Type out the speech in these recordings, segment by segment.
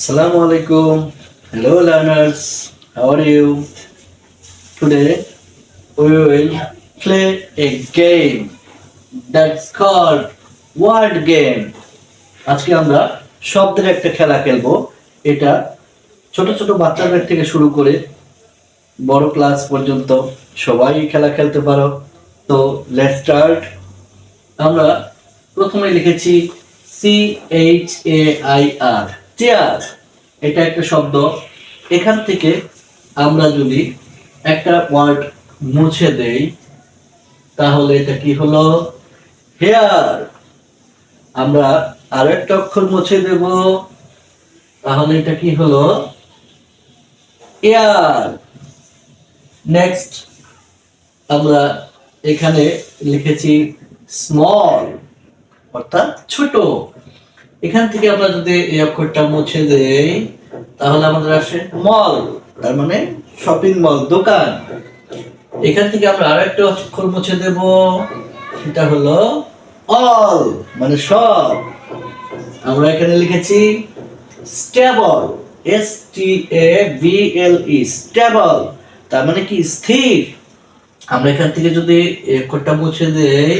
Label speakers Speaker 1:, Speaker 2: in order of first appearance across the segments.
Speaker 1: Assalamu alaikum. Hello learners. How are you? Today we will play a game that's called word game. আজকে আমরা শব্দের একটা খেলা খেলবো। এটা ছোট ছোট বাচ্চাদের থেকে শুরু করে বড় ক্লাস পর্যন্ত সবাই খেলা খেলতে পারো। তো লেটস স্টার্ট। আমরা প্রথমে লিখেছি CHAIR, চেয়ার। এটা একটা শব্দ। এখান থেকে আমরা যদি একটা ওয়ার্ড মুছে দেই তাহলে এটা কি হলো? হেয়ার। আমরা আরো একটা অক্ষর মুছে দেব, তাহলে এটা কি হলো? এয়ার। নেক্সট আমরা এখানে লিখেছি স্মল, অর্থাৎ ছোট। এখান থেকে আমরা যদি এই অক্ষরটা মুছে দেই তাহলে আমাদের আসে মল, তার মানে শপিং মল, দোকান। এখান থেকে আমরা আরেকটা অক্ষর মুছে দেব, সেটা হলো অল, মানে সব। আমরা এখানে লিখেছি স্টেবল, STABLE, স্টেবল, তার মানে কি? স্থির। আমরা এখান থেকে যদি এই অক্ষরটা মুছে দেই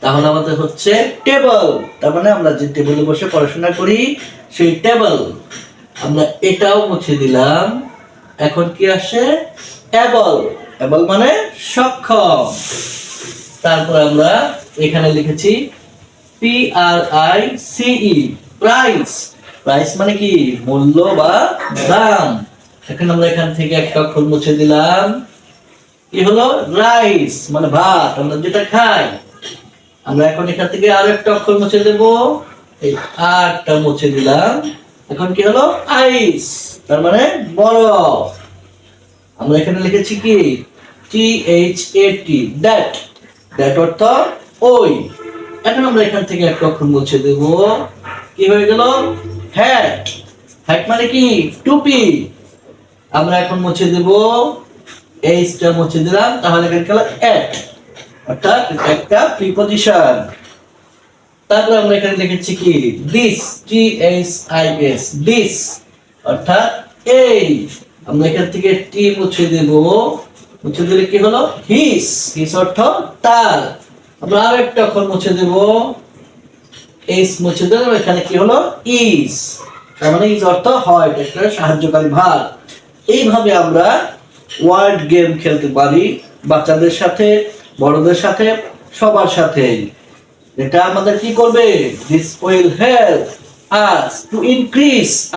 Speaker 1: তাহলে আমাদের হচ্ছে টেবল, তার মানে আমরা যে টেবিলে বসে পড়াশোনা করি সেই টেবল। আমরা এটাও মুছে দিলাম। এখন কি আসে? এবল, এবল মানে সক্ষম। তারপর আমরা এখানে লিখেছি PRICE, প্রাইস। প্রাইস মানে কি? মূল্য বা দাম। এখন আমরা এখান থেকে একটা অক্ষর মুছে দিলাম, কি হলো? রাইস, মানে ভাত, আমরা যেটা খাই। আমরা এখন এখান থেকে আরো একটা অক্ষর মুছে দেব, এই আরটা মুছে দিলাম। এখন কি হলো? আইস, তার মানে বরফ। আমরা এখানে লিখেছি কি? THAT, that. দ্যাট অর্থ ওই। এখন আমরা এখান থেকে একটা অক্ষর মুছে দেব, কি হয়ে গেল? হ্যাট। হ্যাট মানে কি? টুপি। আমরা এখন মুছে দেব, এইচটা মুছে দিলাম, তাহলে এখানে গেল এট, অর্থাৎ একটা প্রিপজিশন। তারপর আমরা এখানে লিখেছি কি? দিস, THIS, দিস, অর্থাৎ এই। আমরা এখান থেকে টি মুছে দেব, মুছে দিলে কি হলো? হিস, হিস অর্থ তার। আমরা আরো একটা অক্ষর মুছে দেব, এস মুছে দিলাম, এখানে কি হলো? ইজ, তার মানে ইজ অর্থ হয়, একটা সাহায্যকারী ভার্ব। এইভাবে আমরা ওয়ার্ড গেম খেলতে পারি বাচ্চাদের সাথে, বড়দের সাথে, সবার সাথে। এটা আমাদের কি করবে? This will help us to increase